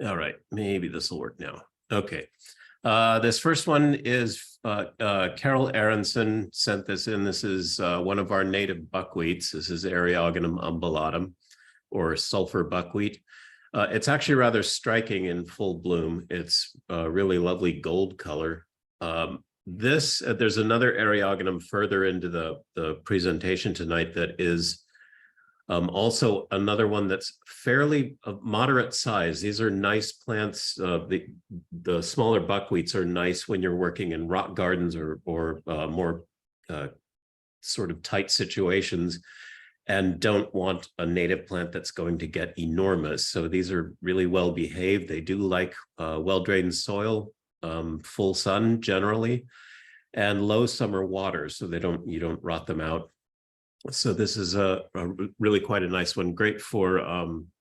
All right, maybe this will work now. Okay. This first one is Carol Aronson sent this in. This is one of our native buckwheats. This is Aeonium umbulatum, or sulfur buckwheat. It's actually rather striking in full bloom. It's a really lovely gold color. There's another Aeonium further into the presentation tonight that is also another one that's fairly moderate size. These are nice plants. The smaller buckwheats are nice when you're working in rock gardens or more sort of tight situations, and don't want a native plant that's going to get enormous. So these are really well behaved. They do like well-drained soil, full sun generally, and low summer water, so you don't rot them out. So this is a really quite a nice one, great for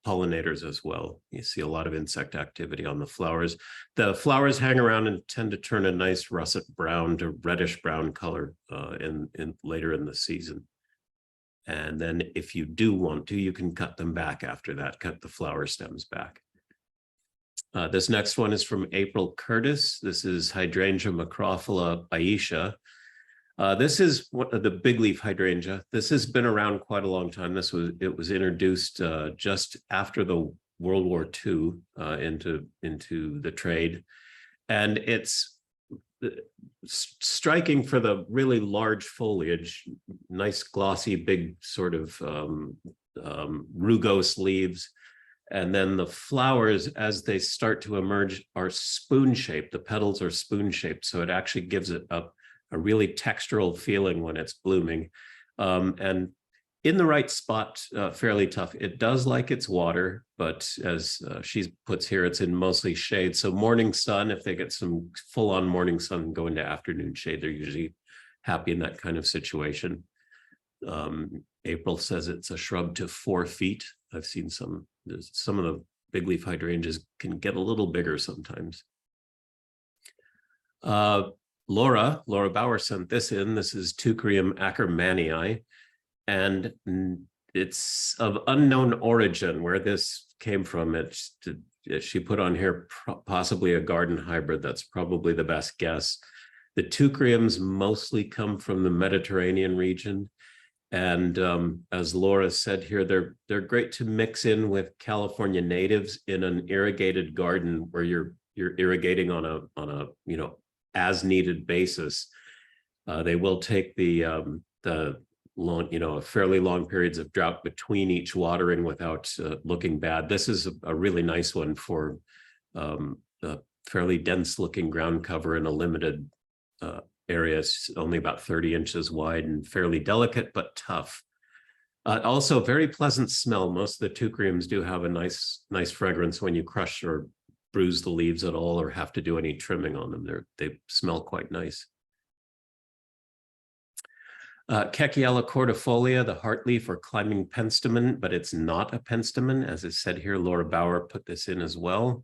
pollinators as well. You see a lot of insect activity on the flowers. The flowers hang around and tend to turn a nice russet brown to reddish brown color later in the season. And then if you do want to, you can cut them back after that, cut the flower stems back. This next one is from April Curtis. This is Hydrangea macrophylla Aisha. This is the big leaf hydrangea. This has been around quite a long time. It was introduced just after the World War II into the trade, and it's striking for the really large foliage, nice glossy big sort of rugose leaves, and then the flowers as they start to emerge are spoon-shaped. The petals are spoon-shaped, so it actually gives it a really textural feeling when it's blooming, and in the right spot, fairly tough. It does like its water, but as she puts here, it's in mostly shade. So morning sun, if they get some full-on morning sun and go into afternoon shade, they're usually happy in that kind of situation. April says it's a shrub to 4 feet. I've seen some of the big leaf hydrangeas can get a little bigger sometimes. Laura Bauer sent this in. This is Tukrium acrimanii, and it's of unknown origin where this came from. She put on here possibly a garden hybrid. That's probably the best guess. The Tukriums mostly come from the Mediterranean region, and as Laura said here, they're great to mix in with California natives in an irrigated garden where you're irrigating on a as needed basis. They will take the long, fairly long periods of drought between each watering without looking bad. This is a really nice one for a fairly dense looking ground cover in a limited area. It's only about 30 inches wide and fairly delicate, but tough. Also very pleasant smell. Most of the Tukriums do have a nice fragrance when you crush or bruise the leaves at all or have to do any trimming on them. They smell quite nice. Kekiella cordifolia, the heartleaf or climbing penstemon, but it's not a penstemon. As is said here, Laura Bauer put this in as well.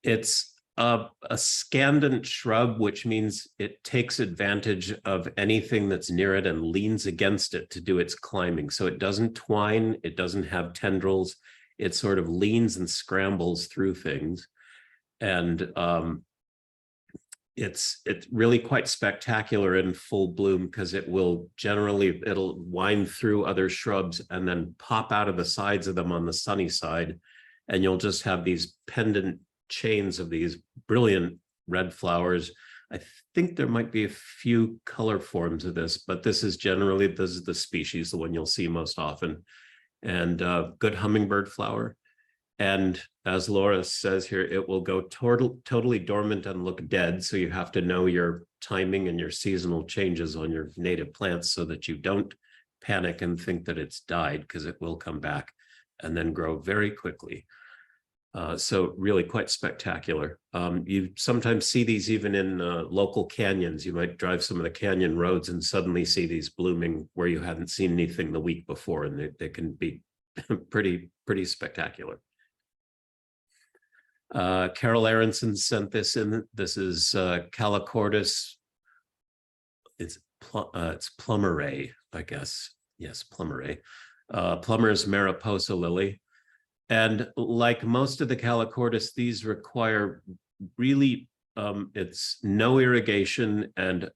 It's a scandent shrub, which means it takes advantage of anything that's near it and leans against it to do its climbing. So it doesn't twine, it doesn't have tendrils, it sort of leans and scrambles through things. And it's really quite spectacular in full bloom because it'll wind through other shrubs and then pop out of the sides of them on the sunny side, and you'll just have these pendant chains of these brilliant red flowers. I think there might be a few color forms of this, but this is the species, the one you'll see most often, and good hummingbird flower. And as Laura says here, it will go totally dormant and look dead. So you have to know your timing and your seasonal changes on your native plants so that you don't panic and think that it's died, because it will come back and then grow very quickly. So really quite spectacular. You sometimes see these even in local canyons. You might drive some of the canyon roads and suddenly see these blooming where you hadn't seen anything the week before, and they can be pretty spectacular. Carol Aronson sent this in. This is Calathea. It's Plummerae, I guess. Yes, Plummerae. Plummer's Mariposa lily. And like most of the Calochortus, these require really, it's no irrigation and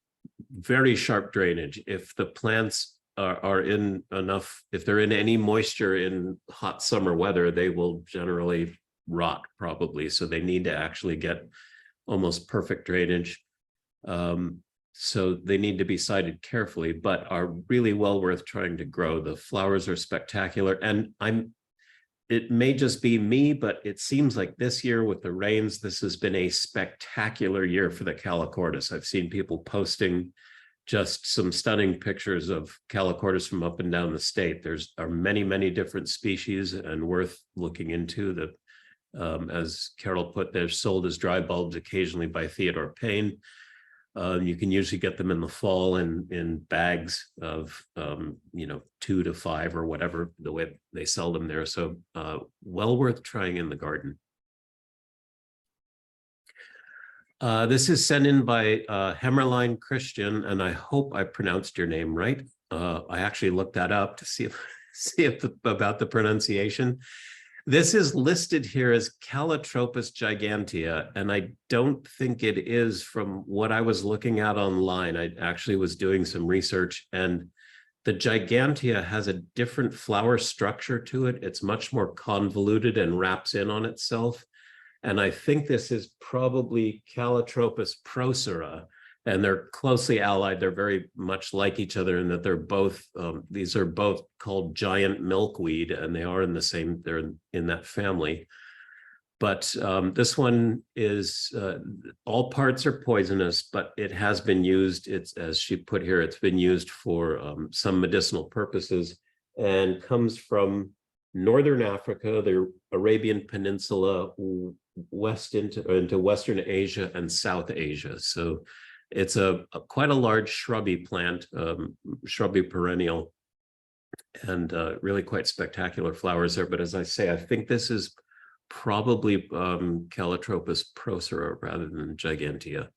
very sharp drainage. If the plants are in enough, if they're in any moisture in hot summer weather, they will generally rot probably. So they need to actually get almost perfect drainage. So they need to be sited carefully, but are really well worth trying to grow. The flowers are spectacular. And it may just be me, but it seems like this year with the rains, this has been a spectacular year for the Calochortus. I've seen people posting just some stunning pictures of Calochortus from up and down the state. There's many, many different species and worth looking into that. As Carol put, they're sold as dry bulbs occasionally by Theodore Payne. You can usually get them in the fall in bags of, 2 to 5 or whatever, the way they sell them there. So well worth trying in the garden. This is sent in by Hemmerlein Christian, and I hope I pronounced your name right. I actually looked that up to see if about the pronunciation. This is listed here as Calatropus gigantia, and I don't think it is from what I was looking at online. I actually was doing some research, and the gigantia has a different flower structure to it. It's much more convoluted and wraps in on itself. And I think this is probably Calatropus procera, and they're closely allied. They're very much like each other in that they're both, these are both called giant milkweed, and they are in the same, they're in that family. But this one is, all parts are poisonous, but it has been used, it's, as she put here, it's been used for some medicinal purposes, and comes from Northern Africa, the Arabian Peninsula, west into Western Asia and South Asia. So it's quite a large shrubby plant, shrubby perennial, and really quite spectacular flowers there. But as I say, I think this is probably Calatropus procera rather than gigantia.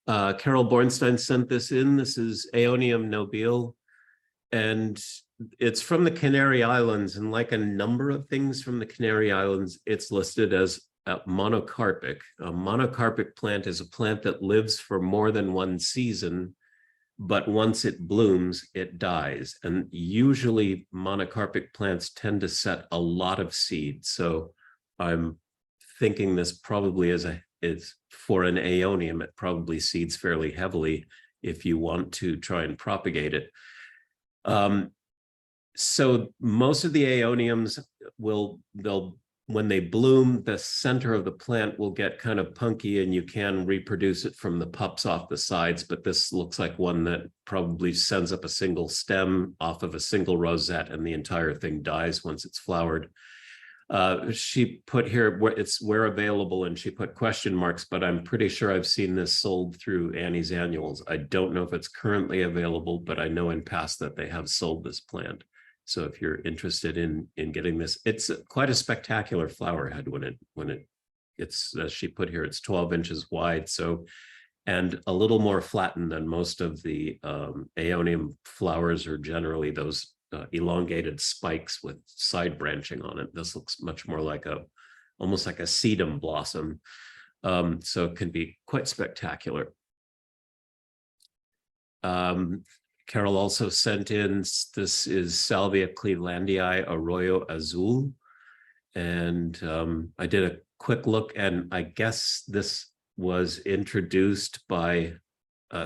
Carol Bornstein sent this in. This is Aeonium nobile, and it's from the Canary Islands. And like a number of things from the Canary Islands, it's listed as monocarpic. A monocarpic plant is a plant that lives for more than one season, but once it blooms, it dies. And usually monocarpic plants tend to set a lot of seed. So I'm thinking this probably is for an Aeonium, it probably seeds fairly heavily if you want to try and propagate it. So most of the Aeoniums when they bloom, the center of the plant will get kind of punky, and you can reproduce it from the pups off the sides, but this looks like one that probably sends up a single stem off of a single rosette, and the entire thing dies once it's flowered. She put here where available, and she put question marks, but I'm pretty sure I've seen this sold through Annie's Annuals. I don't know if it's currently available, but I know in past that they have sold this plant. So if you're interested in getting this, it's quite a spectacular flower head it's, as she put here, it's 12 inches wide. So, and a little more flattened than most of the Aeonium flowers are generally those elongated spikes with side branching on it. This looks much more like almost like a sedum blossom. So it can be quite spectacular. Carol also sent in, this is Salvia clevelandii Arroyo Azul. And I did a quick look, and I guess this was introduced by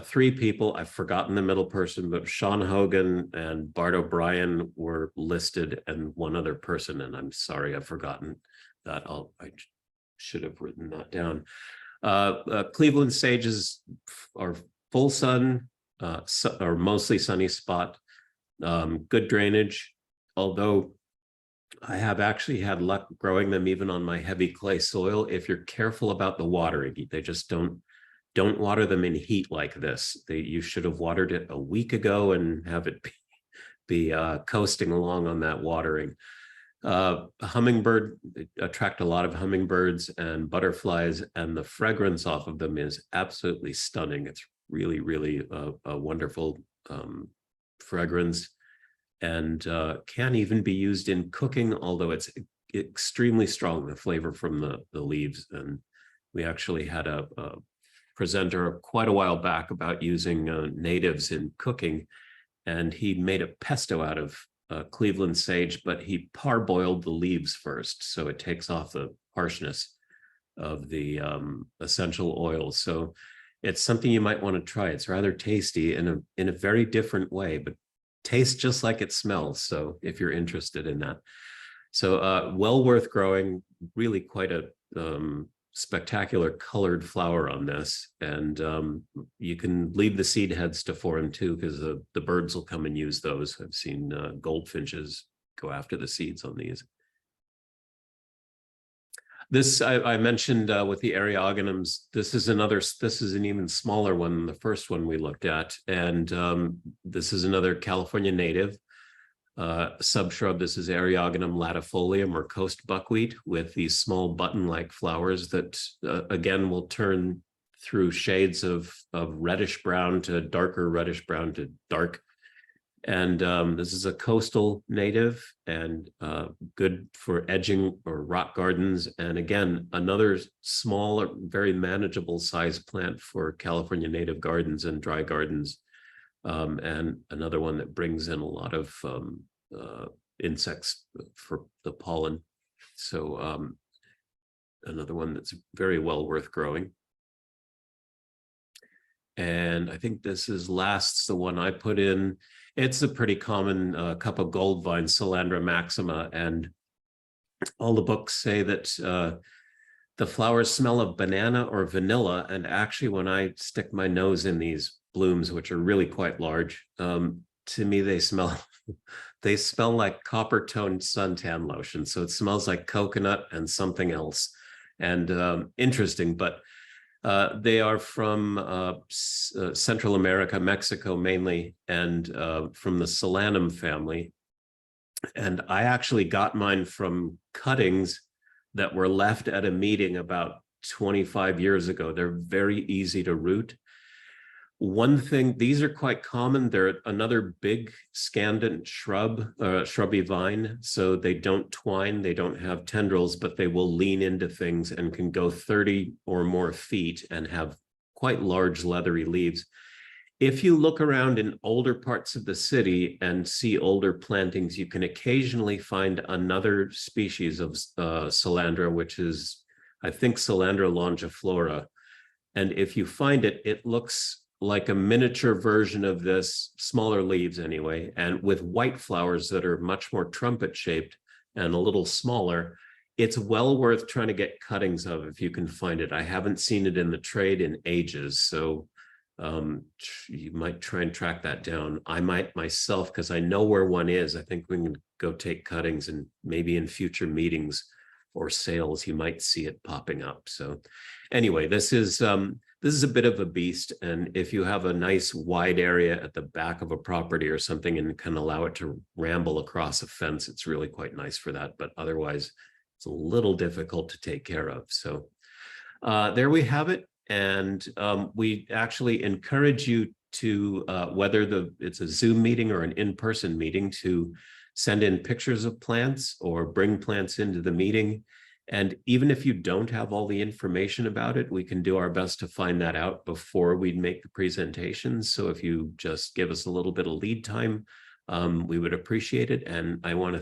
3 people. I've forgotten the middle person, but Sean Hogan and Bart O'Brien were listed, and one other person, and I'm sorry, I've forgotten that. I should have written that down. Cleveland sages are full sun, or mostly sunny spot, good drainage, although I have actually had luck growing them even on my heavy clay soil. If you're careful about the watering, they just don't water them in heat like this. You should have watered it a week ago and have it be coasting along on that watering. Hummingbird, they attract a lot of hummingbirds and butterflies, and the fragrance off of them is absolutely stunning. It's really, really a wonderful fragrance. and can even be used in cooking, although it's extremely strong, the flavor from the leaves. And we actually had a presenter quite a while back about using natives in cooking, and he made a pesto out of Cleveland sage, but he parboiled the leaves first, so it takes off the harshness of the essential oils. So it's something you might want to try. It's rather tasty in a very different way, but tastes just like it smells. So if you're interested in that. So well worth growing, really quite a spectacular colored flower on this. And you can leave the seed heads to form too, because the birds will come and use those. I've seen goldfinches go after the seeds on these. This I mentioned with the Aeoniums. This is an even smaller one than the first one we looked at. And this is another California native subshrub. This is Aeonium latifolium, or coast buckwheat, with these small button-like flowers that again will turn through shades of reddish brown to darker reddish brown to dark. And this is a coastal native and good for edging or rock gardens. And again, another small, very manageable size plant for California native gardens and dry gardens. And another one that brings in a lot of insects for the pollen. So another one that's very well worth growing. And I think this is last's the one I put in. It's a pretty common cup of gold vine, Solandra maxima, and all the books say that the flowers smell of banana or vanilla. And actually, when I stick my nose in these blooms, which are really quite large, to me they smell like copper-toned suntan lotion. So it smells like coconut and something else. And interesting, but they are from Central America, Mexico mainly, and from the Solanum family. And I actually got mine from cuttings that were left at a meeting about 25 years ago. They're very easy to root. One thing, these are quite common. They're another big scandent shrub, shrubby vine. So they don't twine, they don't have tendrils, but they will lean into things and can go 30 or more feet and have quite large leathery leaves. If you look around in older parts of the city and see older plantings, you can occasionally find another species of Solandra, which is, I think, Solandra longiflora. And if you find it, it looks like a miniature version of this, smaller leaves anyway, and with white flowers that are much more trumpet shaped and a little smaller. It's well worth trying to get cuttings of if you can find it. I haven't seen it in the trade in ages, so you might try and track that down. I might myself, because I know where one is. I think we can go take cuttings, and maybe in future meetings or sales, you might see it popping up. So anyway, this is a bit of a beast. And if you have a nice wide area at the back of a property or something and can allow it to ramble across a fence, it's really quite nice for that. But otherwise, it's a little difficult to take care of. So there we have it. And we actually encourage you to, whether it's a Zoom meeting or an in-person meeting, to send in pictures of plants or bring plants into the meeting. And even if you don't have all the information about it, we can do our best to find that out before we make the presentation. So if you just give us a little bit of lead time, we would appreciate it. And I want to